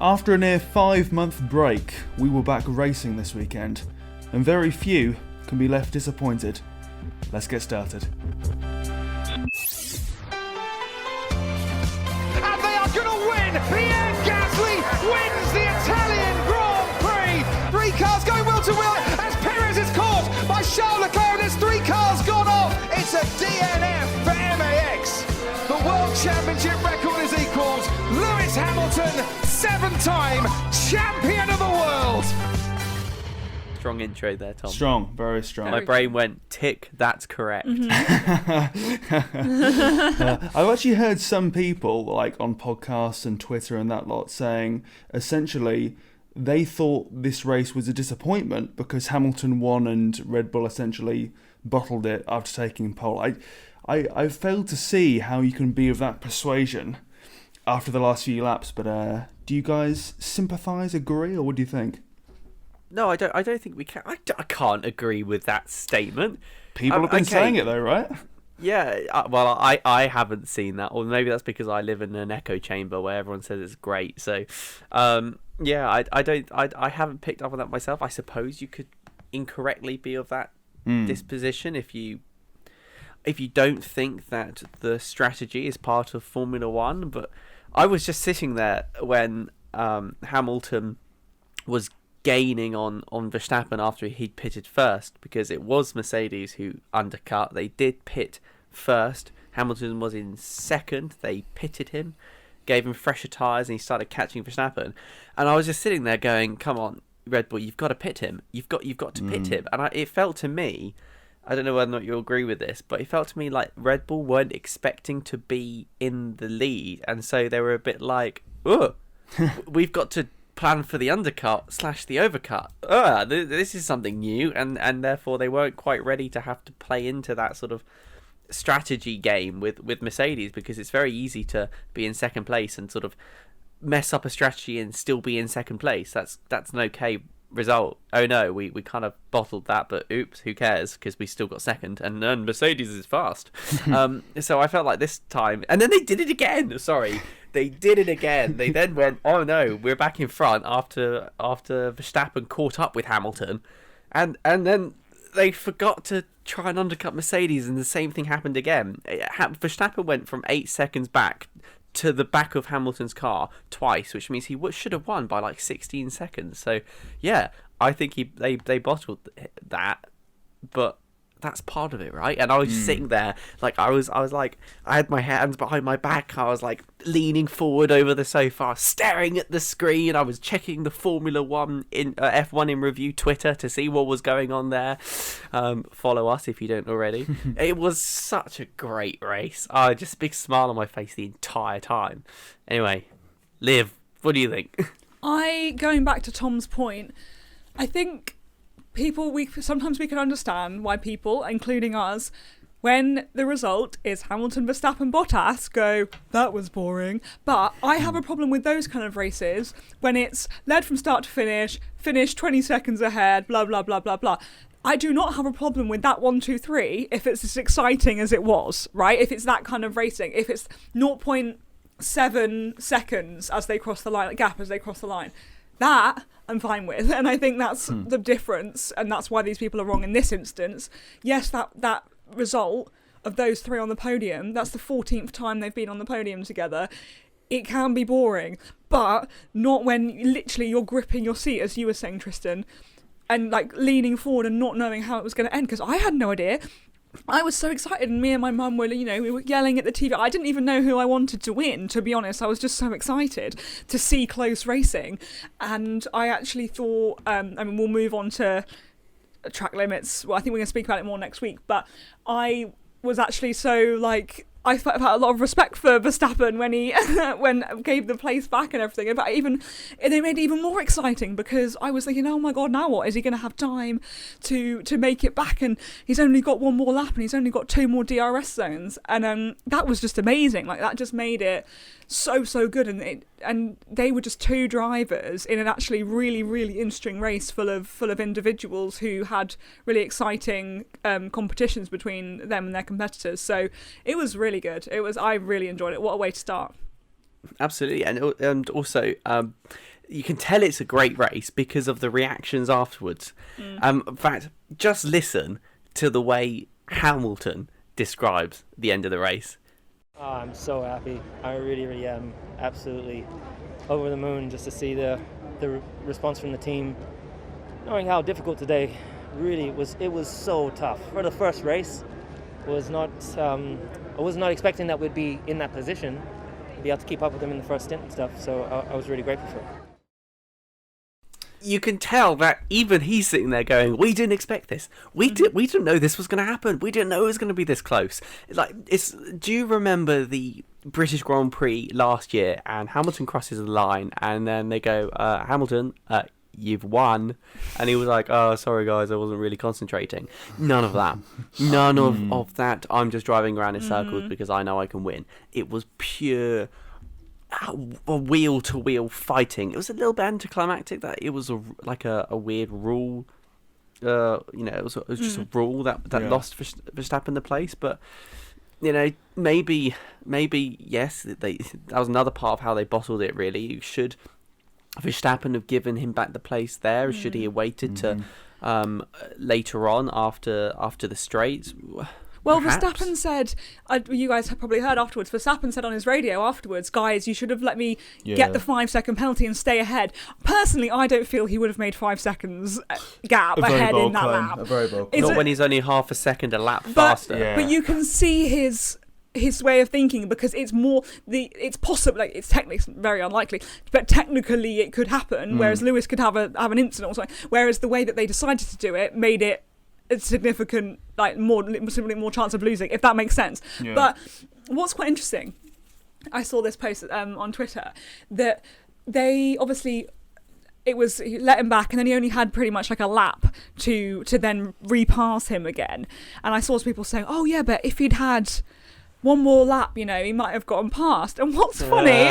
After a near 5-month break, we were back racing this weekend, and very few can be left disappointed. Let's get started. And they are going to win! Pierre Gasly wins the Italian Grand Prix! 3 cars going wheel to wheel as Perez is caught by Charles Leclerc. There's 3 cars gone off. It's a DNF for MAX. The World Championship record is equalled. Lewis Hamilton, 7-time champion of the world. Strong intro there, Tom. Strong, very strong. My brain went, tick, that's correct. I've actually heard some people, like on podcasts and Twitter and that lot, saying essentially they thought this race was a disappointment because Hamilton won and Red Bull essentially bottled it after taking pole. I failed to see how you can be of that persuasion after the last few laps, but do you guys sympathise, agree, or what do you think? No, I don't think we can. I can't agree with that statement. People have been saying it though, right? Yeah, well, I haven't seen that, or maybe that's because I live in an echo chamber where everyone says it's great. So, yeah, I haven't picked up on that myself. I suppose you could incorrectly be of that disposition if you don't think that the strategy is part of Formula One. But I was just sitting there when Hamilton was gaining on Verstappen after he'd pitted first, because it was Mercedes who undercut. They did pit first. Hamilton was in second. They pitted him, gave him fresher tyres, and he started catching Verstappen. And I was just sitting there going, come on, Red Bull, you've got to pit him. You've got to pit him. And it felt to me, I don't know whether or not you'll agree with this, but it felt to me like Red Bull weren't expecting to be in the lead. And so they were a bit like, oh, we've got to plan for the undercut / the overcut. This is something new, and therefore they weren't quite ready to have to play into that sort of strategy game with Mercedes, because it's very easy to be in second place and sort of mess up a strategy and still be in second place. That's an okay result. Oh no, we kind of bottled that, but oops, who cares, because we still got second, and Mercedes is fast. So I felt like this time, and then they did it again. They did it again. They then went, oh no, we're back in front after Verstappen caught up with Hamilton, and then they forgot to try and undercut Mercedes, and the same thing happened again. Verstappen went from 8 seconds back to the back of Hamilton's car twice, which means he should have won by like 16 seconds. So yeah, I think they bottled that, but that's part of it, right? And I was just sitting there, like I was like, I had my hands behind my back, I was like leaning forward over the sofa, staring at the screen. I was checking the Formula One F1 in Review Twitter to see what was going on there. Follow us if you don't already. It was such a great race. Just a big smile on my face the entire time. Anyway, Liv, what do you think? Going back to Tom's point, I think sometimes we can understand why people, including us, when the result is Hamilton, Verstappen, Bottas, go, that was boring. But I have a problem with those kind of races when it's led from start to finish 20 seconds ahead, blah, blah, blah, blah, blah. I do not have a problem with that 1, 2, 3 if it's as exciting as it was, right? If it's that kind of racing, if it's 0.7 seconds as they cross the line, gap as they cross the line. That I'm fine with, and I think that's the difference, and that's why these people are wrong in this instance. Yes, that result of those 3 on the podium, that's the 14th time they've been on the podium together. It can be boring, but not when literally you're gripping your seat, as you were saying, Tristan, and like leaning forward and not knowing how it was going to end, because I had no idea. I was so excited, and me and my mum were, we were yelling at the TV. I didn't even know who I wanted to win, to be honest. I was just so excited to see close racing. And I actually thought, we'll move on to track limits. Well, I think we're going to speak about it more next week. But I was actually so, I felt a lot of respect for Verstappen when he gave the place back and everything. But they made it even more exciting, because I was thinking, oh my God, now what? Is he going to have time to make it back? And he's only got 1 more lap, and he's only got 2 more DRS zones. And that was just amazing. Like, that just made it so good, and they were just 2 drivers in an actually really, really interesting race full of individuals who had really exciting competitions between them and their competitors. So it was really good. I really enjoyed it. What a way to start. Absolutely, and also you can tell it's a great race because of the reactions afterwards. In fact, just listen to the way Hamilton describes the end of the race. Oh, I'm so happy. I really, really am. Absolutely over the moon just to see the response from the team. Knowing how difficult today really was, it was so tough. For the first race, I was not expecting that we'd be in that position, be able to keep up with them in the first stint and stuff. So I was really grateful for it. You can tell that even he's sitting there going, "We didn't expect this. We didn't know this was going to happen. We didn't know it was going to be this close." Do you remember the British Grand Prix last year? And Hamilton crosses the line, and then they go, "Hamilton, you've won," and he was like, "Oh, sorry guys, I wasn't really concentrating." None of that. None of that. I'm just driving around in circles because I know I can win. It was pure wheel-to-wheel fighting. It was a little bit anticlimactic that it was a weird rule. It was just a rule that lost Verstappen the place. But maybe yes, that was another part of how they bottled it. Really, should Verstappen have given him back the place there? Should he have waited to later on after the straights? Well, Perhaps. Verstappen said, you guys have probably heard afterwards, Verstappen said on his radio afterwards, "Guys, you should have let me get the 5-second penalty and stay ahead." Personally, I don't feel he would have made 5 seconds gap ahead in that lap. Not when he's only half a second a lap faster. But you can see his way of thinking, because it's more it's possible, it's technically very unlikely, but technically it could happen, whereas Lewis could have an incident or something, whereas the way that they decided to do it made it a significant, more chance of losing, if that makes sense. But what's quite interesting, I saw this post on Twitter, that they obviously, he let him back, and then he only had pretty much like a lap to then repass him again. And I saw some people saying, "Oh yeah, but if he'd had one more lap, he might have gotten past." And what's funny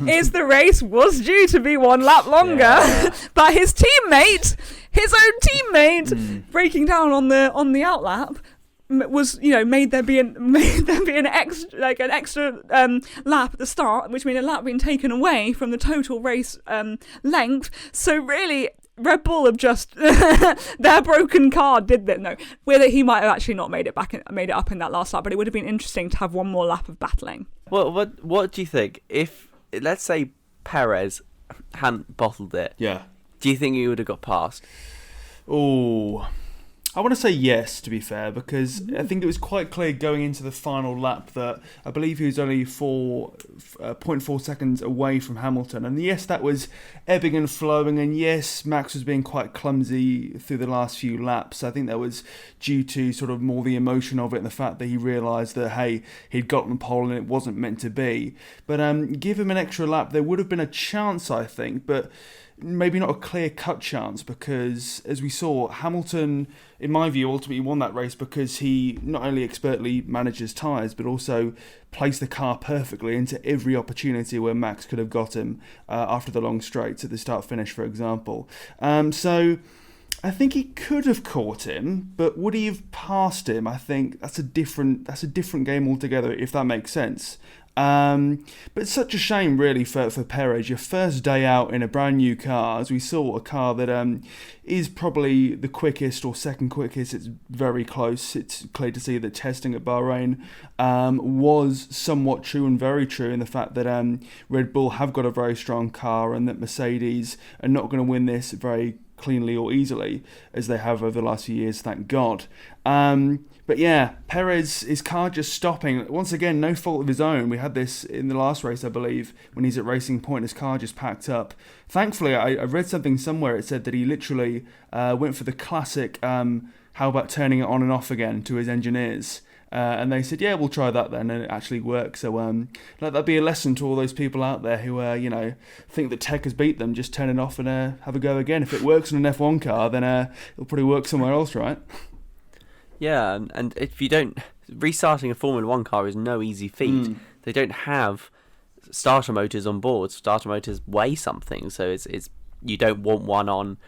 is the race was due to be 1 lap longer, but his own teammate, breaking down on the outlap, was made there be an extra lap at the start, which means a lap being taken away from the total race length. So really, Red Bull have just their broken card did that. No, whether he might have actually not made it up in that last lap, but it would have been interesting to have one more lap of battling. Well, what do you think if, let's say, Perez hadn't bottled it? Yeah. Do you think he would have got past? Oh, I want to say yes, to be fair, because I think it was quite clear going into the final lap that I believe he was only 0.4 seconds away from Hamilton. And yes, that was ebbing and flowing. And yes, Max was being quite clumsy through the last few laps. I think that was due to sort of more the emotion of it and the fact that he realised that, hey, he'd gotten pole and it wasn't meant to be. But give him an extra lap, there would have been a chance, I think. But maybe not a clear-cut chance, because as we saw, Hamilton, in my view, ultimately won that race because he not only expertly managed his tyres but also placed the car perfectly into every opportunity where Max could have got him after the long straights at the start-finish, for example. So I think he could have caught him, but would he have passed him? I think that's a different game altogether, if that makes sense. But it's such a shame, really, for Perez. Your first day out in a brand new car, as we saw, a car that is probably the quickest or second quickest. It's very close. It's clear to see that testing at Bahrain was somewhat true and very true in the fact that Red Bull have got a very strong car and that Mercedes are not going to win this very cleanly or easily as they have over the last few years, thank God. But yeah, Perez, his car just stopping. Once again, no fault of his own. We had this in the last race, I believe, when he's at Racing Point, his car just packed up. Thankfully, I read something somewhere, it said that he literally went for the classic, how about turning it on and off again to his engineers. And they said, yeah, we'll try that then, and it actually worked. So let that be a lesson to all those people out there who, think that tech has beat them. Just turn it off and have a go again. If it works on an F1 car, then it'll probably work somewhere else, right? Yeah, and if you don't, restarting a Formula 1 car is no easy feat. They don't have starter motors on board. Starter motors weigh something, so it's you don't want one on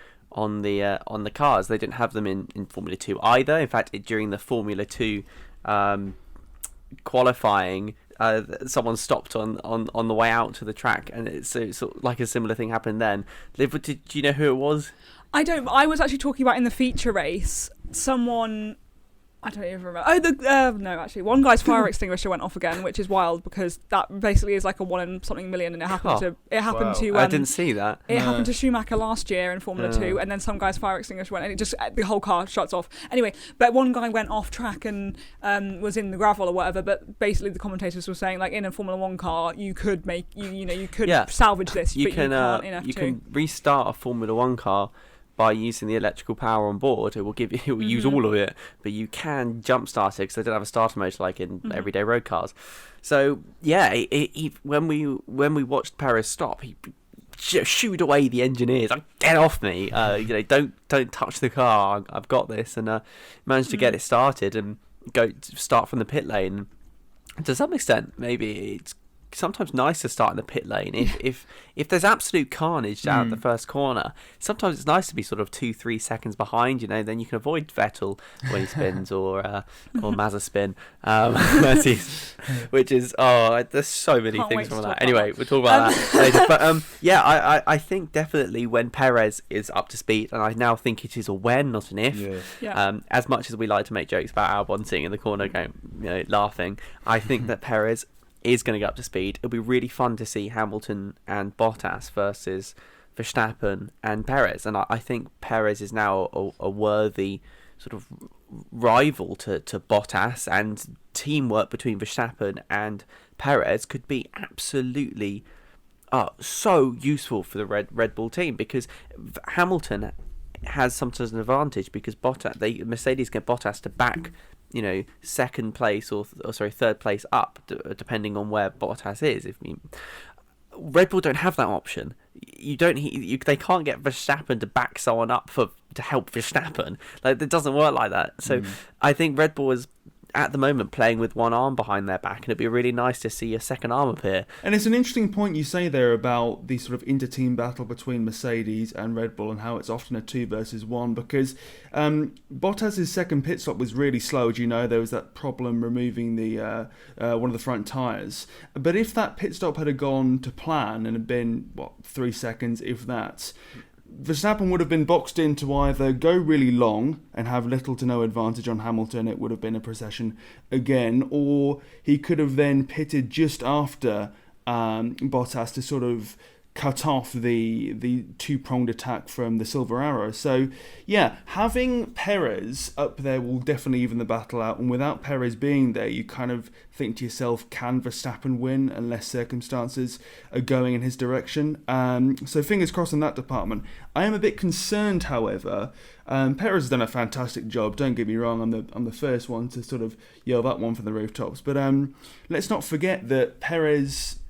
the cars. They didn't have them in Formula 2 either. In fact, during the Formula 2 qualifying, someone stopped on the way out to the track, and it's like a similar thing happened then. Liv, do you know who it was? I don't. I was actually talking about in the feature race. Someone. I don't even remember. Oh, no, actually, one guy's fire extinguisher went off again, which is wild because that basically is like a 1 in something million, and it happened to. I didn't see that. It happened to Schumacher last year in Formula 2, and then some guy's fire extinguisher went, and the whole car shuts off. Anyway, but one guy went off track and was in the gravel or whatever. But basically, the commentators were saying, like, in a Formula 1 car, you could make you could salvage this, you but can, you can't in F2. You can restart a Formula 1 car by using the electrical power on board. It will use all of it, but you can jumpstart it because they don't have a starter motor like in everyday road cars. So yeah, when we watched Perez stop, he shooed away the engineers. Like, get off me! Don't touch the car. I've got this, and managed to get it started and start from the pit lane. To some extent, maybe it's sometimes nice to start in the pit lane if there's absolute carnage out the first corner. Sometimes it's nice to be sort of 2-3 seconds behind, then you can avoid Vettel when he spins or Mazza spin, which is there's so many things from that. Anyway, we'll talk about that later. But I think definitely when Perez is up to speed, and I now think it is a when, not an if. As much as we like to make jokes about Albon sitting in the corner going laughing, I think that Perez is going to get up to speed. It'll be really fun to see Hamilton and Bottas versus Verstappen and Perez, and I think Perez is now a worthy sort of rival to Bottas, and teamwork between Verstappen and Perez could be absolutely so useful for the Red Bull team, because Hamilton has sometimes an advantage because Mercedes get Bottas to back second place or third place up, depending on where Bottas is. Red Bull don't have that option. They can't get Verstappen to back someone up to help Verstappen. Like, it doesn't work like that. So I think Red Bull is at the moment playing with one arm behind their back, and it'd be really nice to see a second arm appear. And it's an interesting point you say there about the sort of inter-team battle between Mercedes and Red Bull and how it's often a 2 versus 1, because Bottas' second pit stop was really slow. As you know, there was that problem removing the one of the front tyres. But if that pit stop had gone to plan and had been 3 seconds, if that, Verstappen would have been boxed in to either go really long and have little to no advantage on Hamilton, it would have been a procession again, or he could have then pitted just after Bottas to sort of cut off the two-pronged attack from the Silver Arrow. So, yeah, having Perez up there will definitely even the battle out, and without Perez being there, you kind of think to yourself, can Verstappen win unless circumstances are going in his direction? So fingers crossed in that department. I am a bit concerned, however. Perez has done a fantastic job, don't get me wrong, I'm the first one to sort of yell that one from the rooftops, but let's not forget that Perez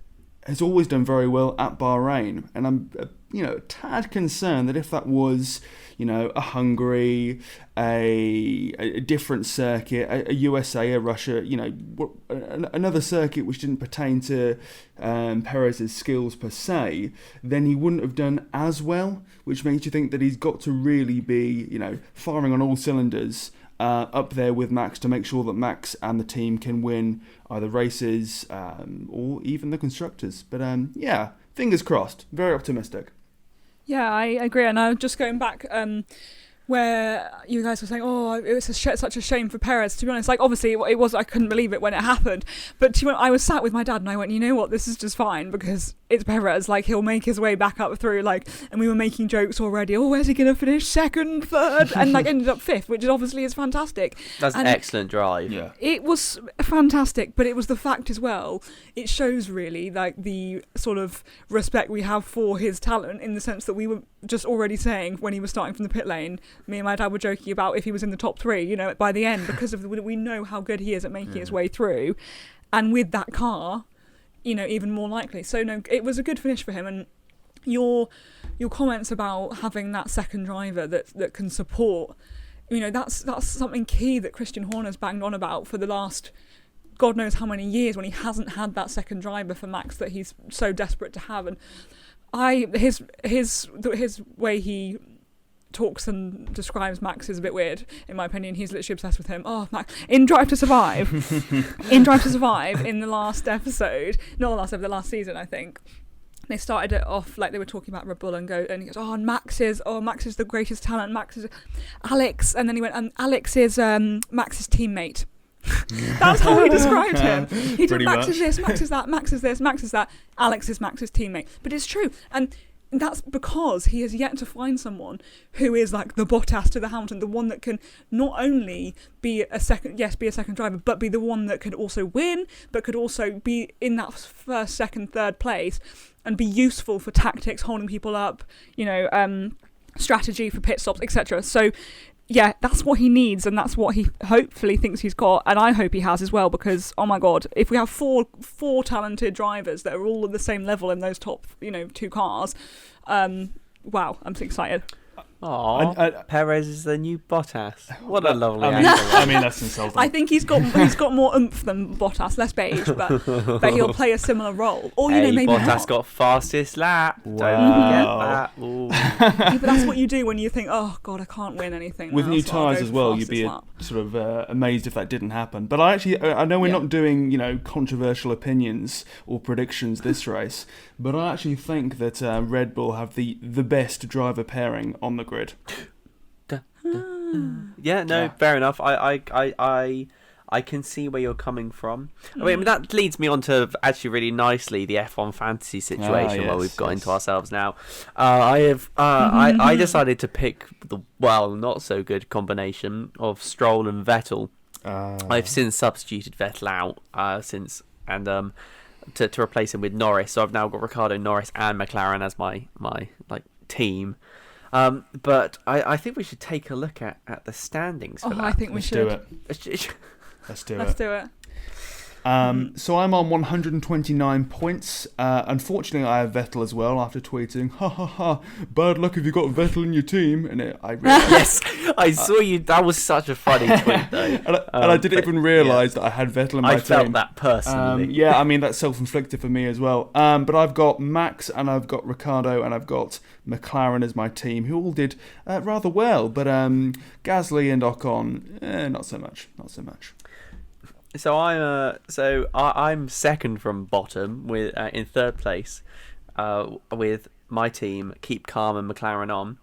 has always done very well at Bahrain, and I'm a tad concerned that if that was a Hungary, a different circuit, a USA, a Russia, another circuit which didn't pertain to Perez's skills per se, then he wouldn't have done as well, which makes you think that he's got to really be firing on all cylinders up there with Max to make sure that Max and the team can win either races or even the constructors. But yeah, fingers crossed. Very optimistic. Yeah, I agree. And I'm just going back where you guys were saying, it was such a shame for Perez. To be honest, obviously it was. I couldn't believe it when it happened. But I was sat with my dad and I went, you know what, this is just fine because it's Perez. He'll make his way back up through. And we were making jokes already. Oh, where's he going to finish? Second, third, and ended up fifth, which obviously is fantastic. That's an excellent drive. Yeah, it was fantastic. But it was the fact as well. It shows really the sort of respect we have for his talent, in the sense that we were just already saying when he was starting from the pit lane. Me and my dad were joking about if he was in the top 3, by the end, because we know how good he is at making his way through, and with that car, even more likely. So no, it was a good finish for him. And your comments about having that second driver that can support, that's something key that Christian Horner's banged on about for the last God knows how many years, when he hasn't had that second driver for Max that he's so desperate to have. And his way he talks and describes Max is a bit weird, in my opinion. He's literally obsessed with him. Oh, Max. In Drive to Survive, in the last episode, not the last episode, the last season, I think, they started it off like they were talking about Red Bull and he goes, oh, Max is the greatest talent, Max is Alex, and then he went, and Alex is Max's teammate. That's how he described him. He did Max is this, Max is that, Max is this, Max is that, Alex is Max's teammate. But it's true. And that's because he has yet to find someone who is like the Bottas to the Hamilton, the one that can not only be a second driver, but be the one that could also win, but could also be in that first, second, third place and be useful for tactics, holding people up, strategy for pit stops, etc. So yeah, that's what he needs, and that's what he hopefully thinks he's got, and I hope he has as well, because oh my god, if we have four talented drivers that are all at the same level in those top 2 cars, wow, I'm so excited. Aww, Perez is the new Bottas. What a lovely I mean, that's insulting. I think he's got more oomph than Bottas, less beige, but he'll play a similar role. Or maybe Bottas not. got fastest lap. Wow. Don't forget that. Yeah, but that's what you do when you think, oh god, I can't win anything. With now, new so I'll tyres go as for well, you'd be fastest lap. sort of amazed if that didn't happen. But I know we're not doing controversial opinions or predictions this race, but I actually think that Red Bull have the best driver pairing on the grid. Fair enough. I can see where you're coming from. I mean, that leads me on to actually really nicely the F1 fantasy situation where we've got into ourselves now. I decided to pick the not so good combination of Stroll and Vettel. I've since substituted Vettel out to replace him with Norris. So I've now got Ricciardo, Norris, and McLaren as my team. But I think we should take a look at the standings for that. I think we should. Let's do it. So I'm on 129 points. Unfortunately, I have Vettel as well after tweeting, ha ha ha, bad luck if you got Vettel in your team. And I realised... Yes, I saw you. That was such a funny tweet, though. and I didn't even realise that I had Vettel in my team. I felt that personally. I mean, that's self-inflicted for me as well. But I've got Max and I've got Ricciardo and I've got McLaren as my team, who all did rather well. But Gasly and Ocon, not so much. So I'm second from bottom with in third place with my team Keep Calm and McLaren on.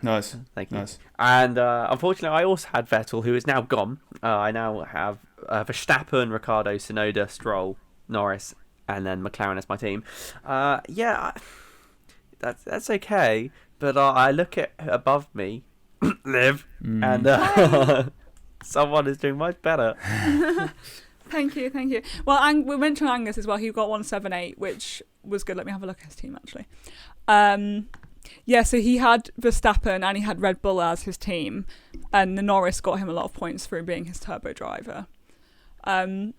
Nice. Thank you. Nice. And unfortunately, I also had Vettel, who is now gone. I now have Verstappen, Ricciardo, Tsunoda, Stroll, Norris, and then McLaren as my team. That's okay. But I look at above me, Liv, and. Someone is doing much better. Thank you. Well, we mentioned Angus as well. He got 178, which was good. Let me have a look at his team, actually. So he had Verstappen and he had Red Bull as his team. And the Norris got him a lot of points through being his turbo driver. So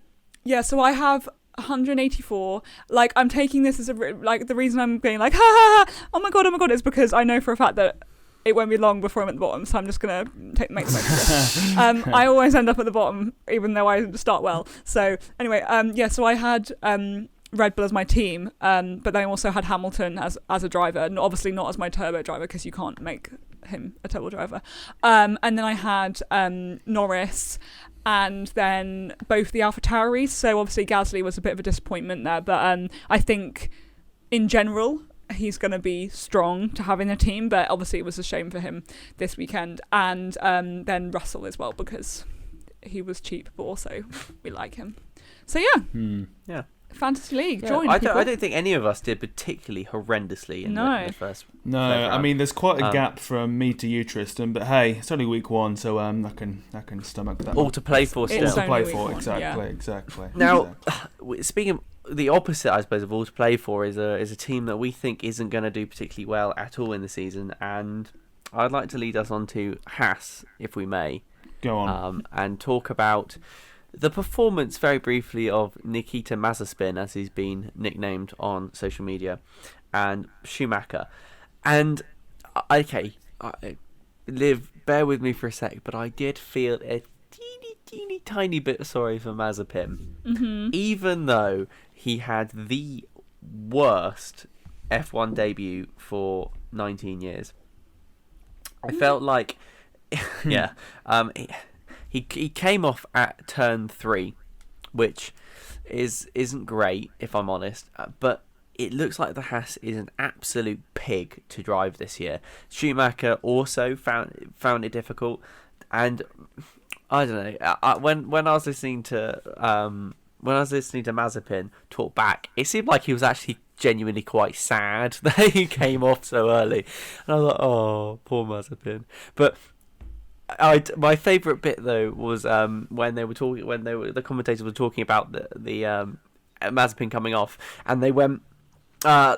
I have 184. Like, I'm taking this as the reason I'm being like, ha ha ha, oh my god, is because I know for a fact that it won't be long before I'm at the bottom, so I'm just going to make the most of it. I always end up at the bottom, even though I start well. So anyway, so I had Red Bull as my team, but then I also had Hamilton as a driver, and obviously not as my turbo driver, because you can't make him a turbo driver. And then I had Norris, and then both the AlphaTauris. So obviously Gasly was a bit of a disappointment there, but I think in general he's going to be strong to have in the team, but obviously it was a shame for him this weekend. And then Russell as well, because he was cheap, but also we like him. So yeah. Fantasy League, join. I don't think any of us did particularly horrendously in the first. No, I mean there's quite a gap from me to you, Tristan. But hey, it's only week 1, so I can stomach that. All to play for still. All to play for, exactly. Exactly. Now, speaking of the opposite, I suppose, of all to play for is a team that we think isn't going to do particularly well at all in the season, and I'd like to lead us on to Haas, if we may. Go on. And talk about the performance very briefly of Nikita Mazepin, as he's been nicknamed on social media, and Schumacher. And Liv, bear with me for a sec, but I did feel a teeny tiny bit sorry for Mazepin, even though he had the worst F1 debut for 19 years. I felt like, yeah, he came off at turn 3, which isn't great if I'm honest, but it looks like the Haas is an absolute pig to drive this year. Schumacher also found it difficult, and I don't know. When I was listening to Mazepin talk back, it seemed like he was actually genuinely quite sad that he came off so early, and I was like, oh, poor Mazepin. But my favourite bit though was when the commentators were talking about the Mazepin coming off, and they went,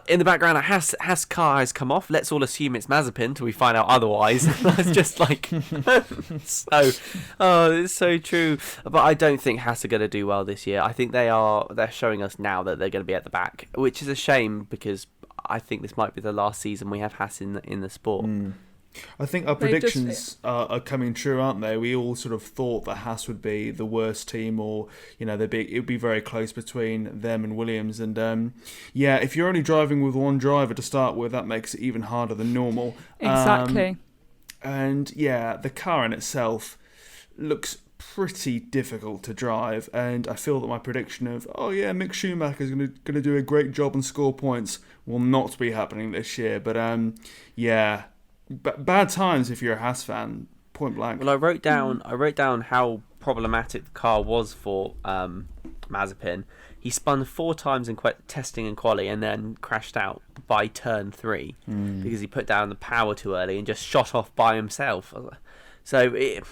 in the background, a Haas car has come off. Let's all assume it's Mazepin till we find out otherwise. And I was just like, it's so true. But I don't think Haas are going to do well this year. I think they're showing us now that they're going to be at the back, which is a shame because I think this might be the last season we have Haas in the sport. I think our predictions are coming true, aren't they? We all sort of thought that Haas would be the worst team, or it would be very close between them and Williams. And if you're only driving with one driver to start with, that makes it even harder than normal. Exactly. The car in itself looks pretty difficult to drive, and I feel that my prediction of Mick Schumacher is going to do a great job and score points will not be happening this year. But bad times if you're a Haas fan, point blank. Well, I wrote down how problematic the car was for Mazepin. He spun 4 times in testing and quali, and then crashed out by turn 3 because he put down the power too early and just shot off by himself. So it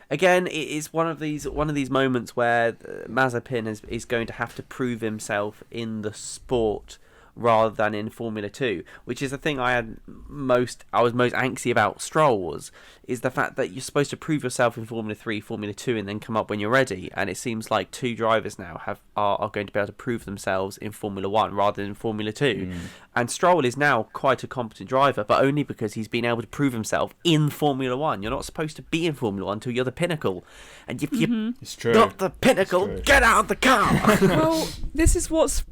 is one of these moments where Mazepin is going to have to prove himself in the sport rather than in Formula 2, which is the thing I was most anxious about Stroll is the fact that you're supposed to prove yourself in Formula 3, Formula 2 and then come up when you're ready, and it seems like 2 drivers now are going to be able to prove themselves in Formula 1 rather than in Formula 2. And Stroll is now quite a competent driver, but only because he's been able to prove himself in Formula 1. You're not supposed to be in Formula 1 until you're the pinnacle, and if you're not the pinnacle, get out of the car. Well, this is what's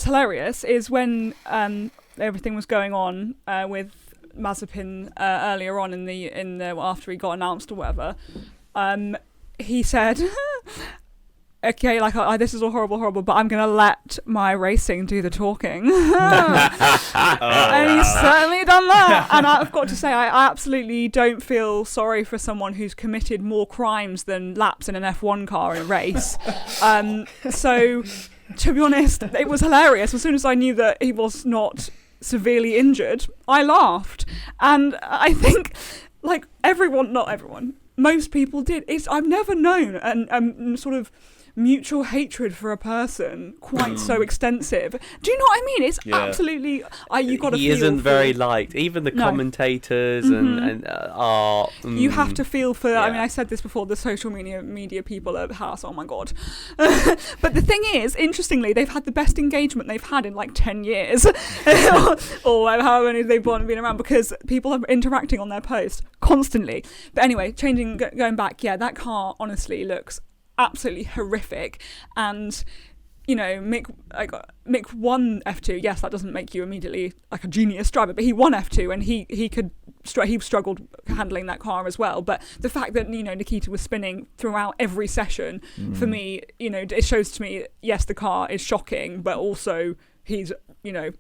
hilarious is when everything was going on with Mazepin earlier on in the after he got announced or whatever, he said, "Okay, this is all horrible, but I'm gonna let my racing do the talking," and he's certainly done that. And I've got to say, I absolutely don't feel sorry for someone who's committed more crimes than laps in an F1 car in a race. So. To be honest, it was hilarious. As soon as I knew that he was not severely injured, I laughed. And I think, not everyone, most people did. I've never known a sort of mutual hatred for a person quite so extensive. Do you know what I mean? It's absolutely. You got to. He isn't very liked. Even the commentators and you have to feel for. I mean, I said this before. The social media people at Haas. Oh my god! But the thing is, interestingly, they've had the best engagement they've had in like 10 years, or however many they've been around, because people are interacting on their posts constantly. But anyway, going back, that car honestly looks absolutely horrific. And Mick won F2. Yes, that doesn't make you immediately like a genius driver, but he won F2, and he struggled handling that car as well. But the fact that Nikita was spinning throughout every session, for me, it shows to me, yes, the car is shocking, but also he's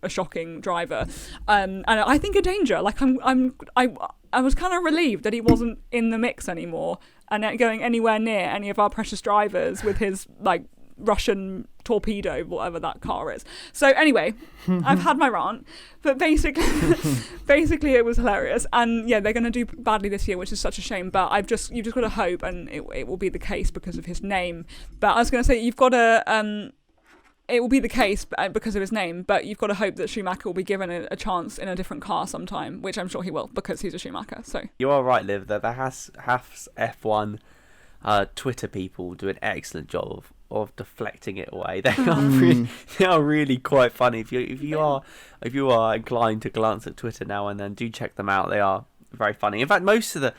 a shocking driver, and I think a danger. Like I was kind of relieved that he wasn't in the mix anymore and not going anywhere near any of our precious drivers with his like Russian torpedo, whatever that car is. So anyway, I've had my rant, but basically it was hilarious. And they're going to do badly this year, which is such a shame. But you've just got to hope, and it will be the case because of his name. But I was going to say, you've got to. It will be the case because of his name, but you've got to hope that Schumacher will be given a chance in a different car sometime, which I'm sure he will because he's a Schumacher. So you are right, Liv. That the Haas F1 Twitter people do an excellent job of deflecting it away. They are really quite funny. If you are inclined to glance at Twitter now and then, do check them out. They are very funny. In fact, most of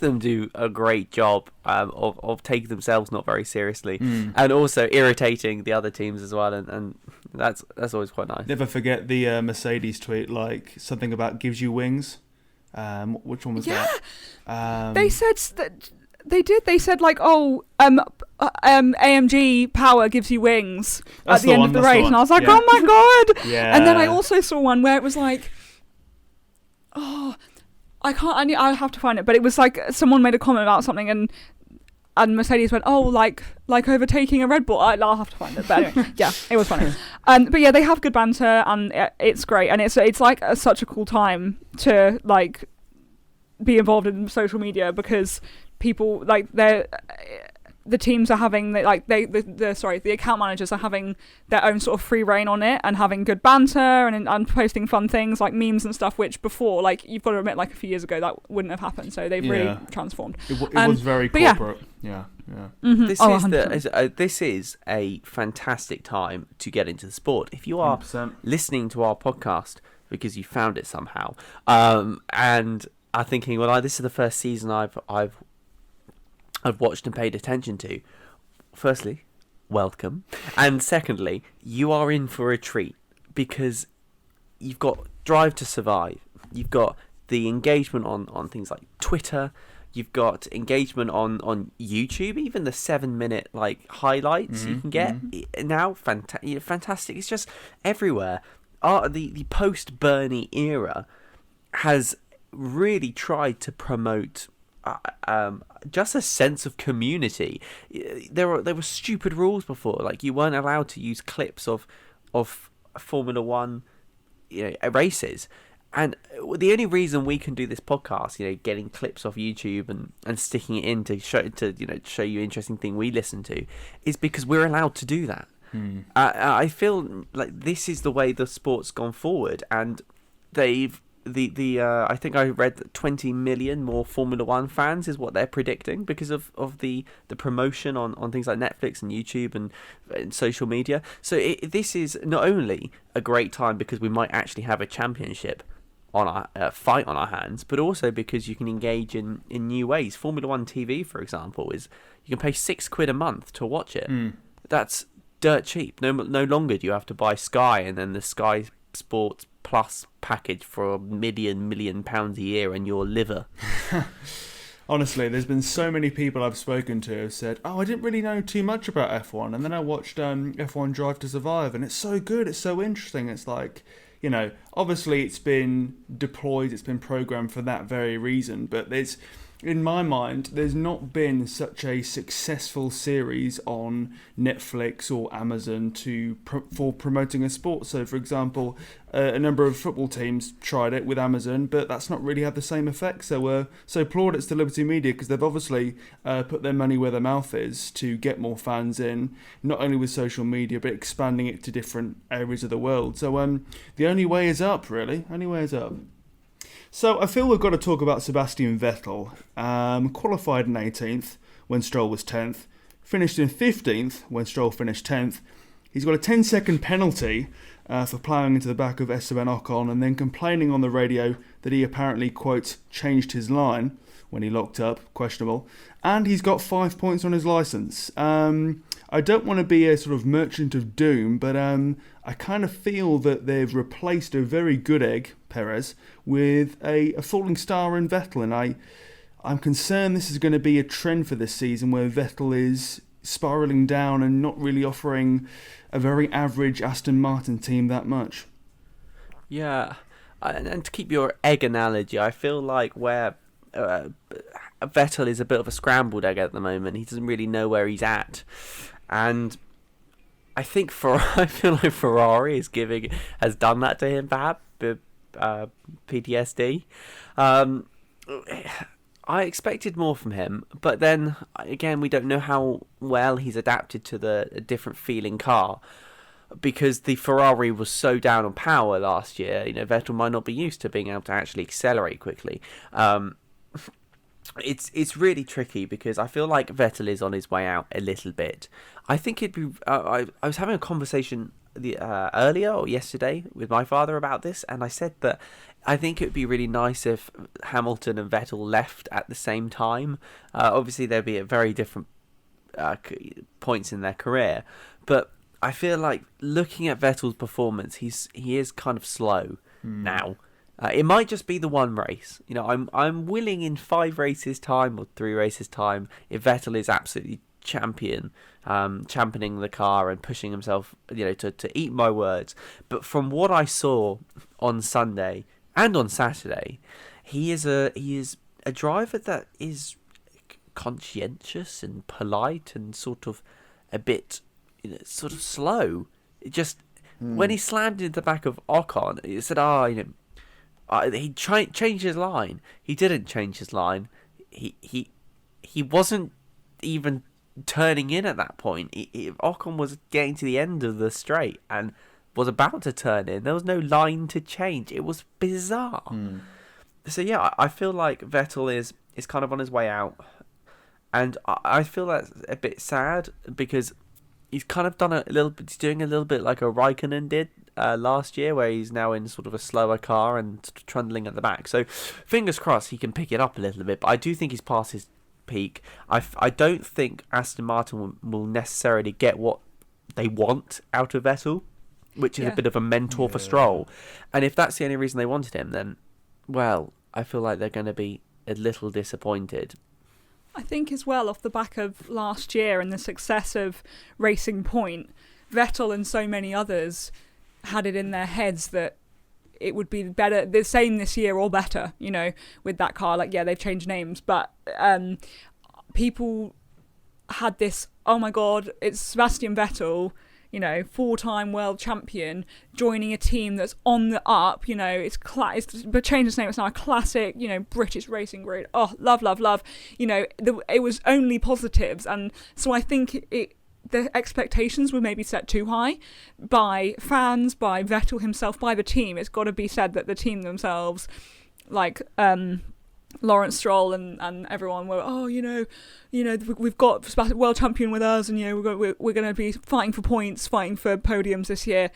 them do a great job of taking themselves not very seriously, and also irritating the other teams as well. And that's always quite nice. Never forget the Mercedes tweet, like something about gives you wings. Which one was Yeah. that? They said that they did. They said like, AMG power gives you wings at the end of the race, and I was like, oh my god. Yeah. And then I also saw one where it was like, oh, I can't. I'll have to find it. But it was like someone made a comment about something, and Mercedes went, oh, like overtaking a Red Bull. I'll have to find it. But anyway, yeah, it was funny. But yeah, they have good banter, and it's great, and it's like such a cool time to like be involved in social media, because people like the teams are having the account managers are having their own sort of free reign on it, and having good banter and posting fun things like memes and stuff, which before, like, you've got to admit, like a few years ago that wouldn't have happened. So they've really transformed. It was very corporate. Yeah. Mm-hmm. This is a fantastic time to get into the sport. If you are 100%. listening to our podcast because you found it somehow, and are thinking, well, this is the first season I've watched and paid attention to. Firstly, welcome. And secondly, you are in for a treat, because you've got Drive to Survive. You've got the engagement on things like Twitter. You've got engagement on YouTube, even the 7-minute like highlights you can get now. Fantastic. It's just everywhere. The post-Bernie era has really tried to promote just a sense of community. There were stupid rules before, like you weren't allowed to use clips of Formula One, races, and the only reason we can do this podcast, getting clips off YouTube and sticking it in to show you interesting thing we listen to, is because we're allowed to do that. I feel like this is the way the sport's gone forward, and they've. I think I read that 20 million more Formula One fans is what they're predicting, because of the promotion on things like Netflix and YouTube and social media. So this is not only a great time because we might actually have a championship on our fight on our hands, but also because you can engage in new ways. Formula One TV, for example, is you can pay £6 a month to watch it. That's dirt cheap. No longer do you have to buy Sky and then the Sky Sports Plus package for £1 million a year and your liver. Honestly, there's been so many people I've spoken to who said, I didn't really know too much about F1, and then I watched F1 Drive to Survive, and it's so good, it's so interesting. It's like, obviously it's been deployed, it's been programmed for that very reason, but in my mind, there's not been such a successful series on Netflix or Amazon for promoting a sport. So, for example, a number of football teams tried it with Amazon, but that's not really had the same effect. So plaudits to Liberty Media, because they've obviously put their money where their mouth is to get more fans in, not only with social media, but expanding it to different areas of the world. So the only way is up, really. Only way is up. So I feel we've got to talk about Sebastian Vettel. Qualified in 18th when Stroll was 10th. Finished in 15th when Stroll finished 10th. He's got a 10-second penalty for ploughing into the back of Esteban Ocon and then complaining on the radio that he apparently, quote, changed his line when he locked up, questionable. And he's got 5 points on his licence. I don't want to be a sort of merchant of doom, but I kind of feel that they've replaced a very good egg, Perez, with a falling star in Vettel, and I'm concerned this is going to be a trend for this season where Vettel is spiralling down and not really offering a very average Aston Martin team that much. Yeah, and to keep your egg analogy, I feel like where Vettel is a bit of a scrambled egg at the moment. He doesn't really know where he's at, and I think I feel like Ferrari has done that to him, perhaps. PTSD. I expected more from him, but then again, we don't know how well he's adapted to the different feeling car, because the Ferrari was so down on power last year. Vettel might not be used to being able to actually accelerate quickly. It's really tricky, because I feel like Vettel is on his way out a little bit. I think it'd be. I was having a conversation earlier or yesterday with my father about this, and I said that I think it would be really nice if Hamilton and Vettel left at the same time. Obviously, they'd be at very different points in their career, but I feel like looking at Vettel's performance, he is kind of slow now. It might just be the one race. You know, I'm willing in 5 races time or 3 races time, if Vettel is absolutely championing the car and pushing himself, you know, to eat my words. But from what I saw on Sunday and on Saturday, he is a driver that is conscientious and polite and sort of a bit, you know, sort of slow. It just when he slammed into the back of Ocon, he said, he changed his line. He didn't change his line. He wasn't even turning in at that point. Ocon was getting to the end of the straight and was about to turn in. There was no line to change. It was bizarre. So yeah, I feel like Vettel is kind of on his way out, and I feel that's a bit sad because he's kind of done he's doing a little bit like a Raikkonen did last year, where he's now in sort of a slower car and trundling at the back. So fingers crossed he can pick it up a little bit, but I do think he's past his peak. I don't think Aston Martin will necessarily get what they want out of Vettel, which is a bit of a mentor for Stroll. And if that's the only reason they wanted him, then, well, I feel like they're going to be a little disappointed. I think as well, off the back of last year and the success of Racing Point, Vettel and so many others had it in their heads that it would be better, the same this year or better, you know, with that car. Like, yeah, they've changed names, but people had this, oh my God, it's Sebastian Vettel, you know, 4-time world champion, joining a team that's on the up, you know, but changed its name, it's now a classic, you know, British racing grid. Oh, love, love, love. You know, it was only positives. And so I think the expectations were maybe set too high by fans, by Vettel himself, by the team. It's got to be said that the team themselves, like Lawrence Stroll and everyone were, we've got world champion with us, and you know we're going to be fighting for points, fighting for podiums this year.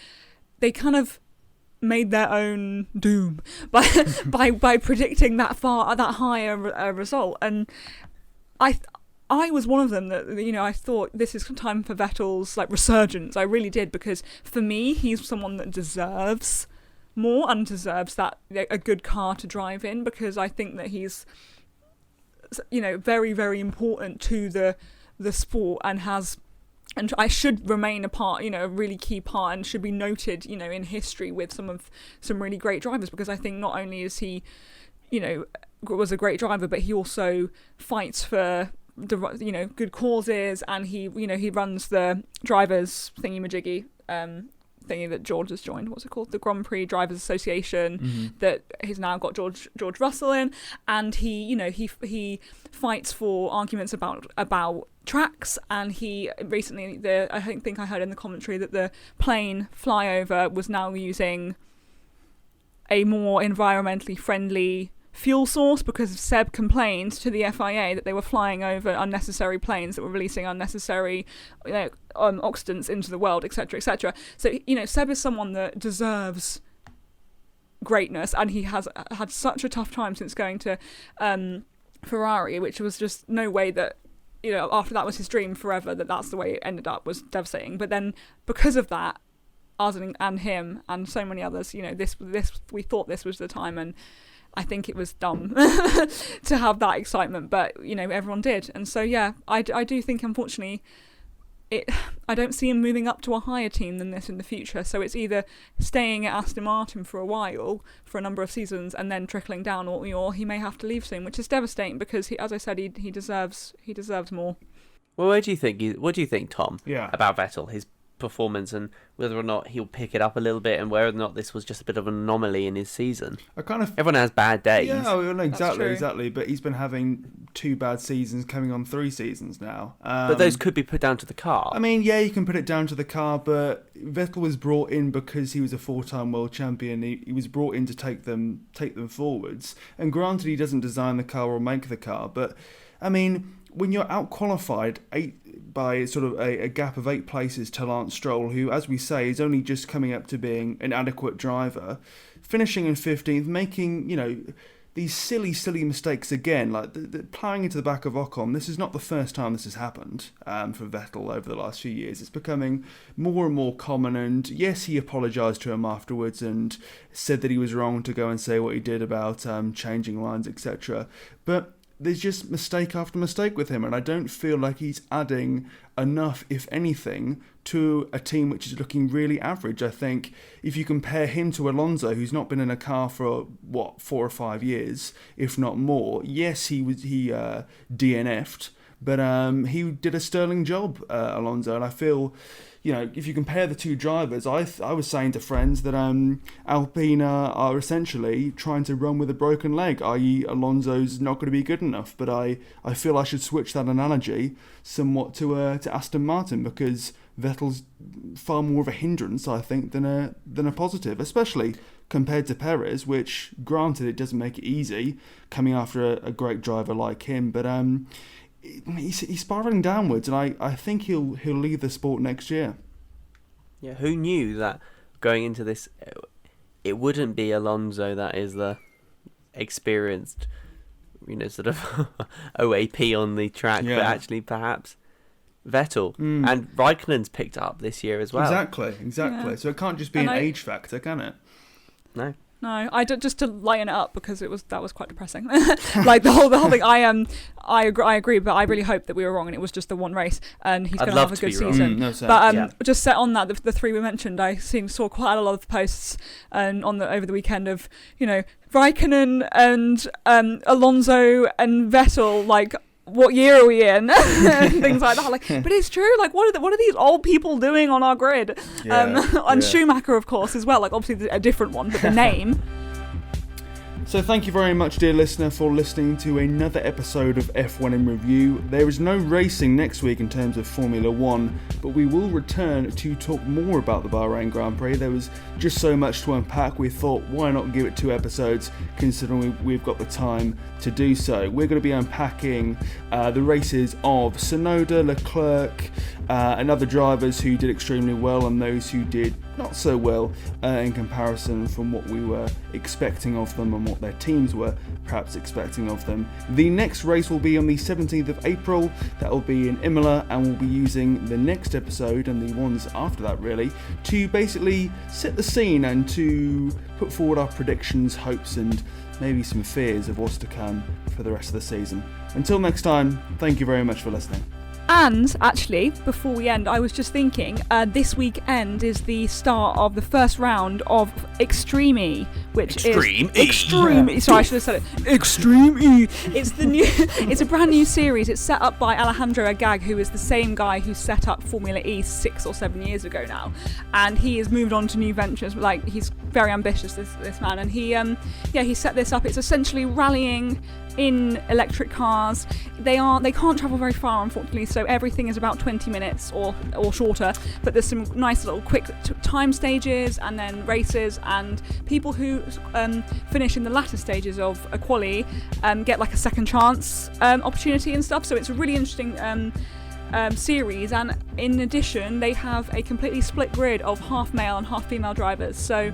They kind of made their own doom by predicting that high a result, and I was one of them that, you know, I thought this is time for Vettel's like resurgence. I really did, because for me he's someone that deserves more and deserves that a good car to drive in, because I think that he's, you know, very, very important to the sport and I should remain a part, you know, a really key part, and should be noted, you know, in history with some really great drivers, because I think not only is he, you know, was a great driver, but he also fights for the, you know, good causes, and he, you know, he runs the drivers thingy thingy that George has joined. What's it called? The Grand Prix Drivers Association. That he's now got George Russell in, and he, you know, he fights for arguments about tracks. And he recently, I think I heard in the commentary that the plane flyover was now using a more environmentally friendly fuel source, because Seb complained to the FIA that they were flying over unnecessary planes that were releasing unnecessary, you know, oxidants into the world, etc., etc. So, you know, Seb is someone that deserves greatness, and he has had such a tough time since going to Ferrari, which was just no way that, you know, after that was his dream forever, that's the way it ended up, was devastating. But then because of that, us and him and so many others, you know, this we thought this was the time, and I think it was dumb to have that excitement, but, you know, everyone did. And so, yeah, I do think, unfortunately, I don't see him moving up to a higher team than this in the future. So it's either staying at Aston Martin for a while, for a number of seasons, and then trickling down, or he may have to leave soon, which is devastating, because he, as I said, he deserves more. Well, what do you think, Tom? Yeah. About Vettel, his performance, and whether or not he'll pick it up a little bit, and whether or not this was just a bit of an anomaly in his season? Everyone has bad days. Yeah, well, exactly. But he's been having 2 bad seasons, coming on 3 seasons now. But those could be put down to the car. I mean, yeah, you can put it down to the car, but Vettel was brought in because he was a 4-time world champion. He was brought in to take them forwards. And granted, he doesn't design the car or make the car, but I mean, when you're out-qualified by sort of a gap of 8 places to Lance Stroll, who, as we say, is only just coming up to being an adequate driver, finishing in 15th, making, you know, these silly mistakes again, like the ploughing into the back of Ocon. This is not the first time this has happened for Vettel over the last few years. It's becoming more and more common, and yes, he apologised to him afterwards and said that he was wrong to go and say what he did about changing lines, etc. But there's just mistake after mistake with him, and I don't feel like he's adding enough, if anything, to a team which is looking really average. I think if you compare him to Alonso, who's not been in a car for 4 or 5 years, if not more, yes, he DNF'd, but he did a sterling job, Alonso, and I feel, if you compare the two drivers, I was saying to friends that Alpine are essentially trying to run with a broken leg, i.e. Alonso's not going to be good enough. But I feel I should switch that analogy somewhat to Aston Martin, because Vettel's far more of a hindrance, I think, than a positive, especially compared to Perez, which, granted, it doesn't make it easy coming after a great driver like him, but he's spiralling downwards, and I think he'll leave the sport next year. Yeah, who knew that going into this, it wouldn't be Alonso that is the experienced, sort of OAP on the track, but actually perhaps Vettel. And Raikkonen's picked up this year as well. Exactly. Yeah. So it can't just be an age factor, can it? No. No, just to lighten it up, because that was quite depressing. Like the whole thing. I agree, but I really hope that we were wrong and it was just the one race, and he's going to have a good season. Just set on that, the three we mentioned, I saw quite a lot of posts over the weekend of Raikkonen and Alonso and Vettel, like, what year are we in? Things like that. Like, but it's true. Like, what are these old people doing on our grid? Schumacher, of course, as well. Like, obviously a different one, but the name. So thank you very much, dear listener, for listening to another episode of F1 in Review. There is no racing next week in terms of Formula 1, but we will return to talk more about the Bahrain Grand Prix. There was just so much to unpack, we thought, why not give it 2 episodes, considering we've got the time to do so. We're going to be unpacking the races of Tsunoda, Leclerc, and other drivers who did extremely well, and those who did not so well in comparison from what we were expecting of them and what their teams were perhaps expecting of them. The next race will be on the 17th of April. That will be in Imola, and we'll be using the next episode and the ones after that really to basically set the scene and to put forward our predictions, hopes, and maybe some fears of what's to come for the rest of the season. Until next time, thank you very much for listening. And actually, before we end, I was just thinking, this weekend is the start of the first round of Extreme E, which is Extreme E. Sorry, I should have said it. Extreme E. It's a brand new series. It's set up by Alejandro Agag, who is the same guy who set up Formula E 6 or 7 years ago now, and he has moved on to new ventures. Like, he's very ambitious, this man, and he set this up. It's essentially rallying in electric cars. They can't travel very far, unfortunately, so everything is about 20 minutes or shorter, but there's some nice little quick time stages and then races, and people who finish in the latter stages of a quali get like a second chance opportunity and stuff. So it's a really interesting series, and in addition they have a completely split grid of half male and half female drivers, so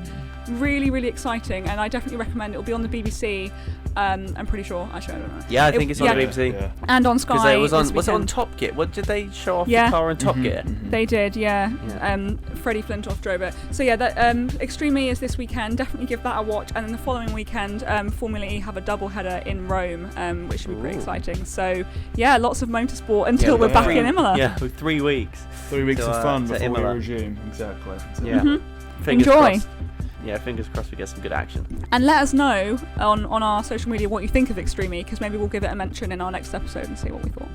really, really exciting, and I definitely recommend it. It'll be on the BBC. I'm pretty sure. Actually, I don't know. Yeah, I think it's on the BBC. Yeah. And on Sky. Because was it on Top Gear? What did they show off the car in Top Gear? They did, yeah. Freddie Flintoff drove it. So yeah, that Extreme E is this weekend. Definitely give that a watch. And then the following weekend, Formula E have a double header in Rome, which should be pretty exciting. So yeah, lots of motorsport until we're back in Imola. Yeah, with 3 weeks. 3 weeks of fun before we resume. Exactly. Yeah. Enjoy. Crossed. Yeah, fingers crossed we get some good action. And let us know on our social media what you think of Extreme E, because maybe we'll give it a mention in our next episode and see what we thought.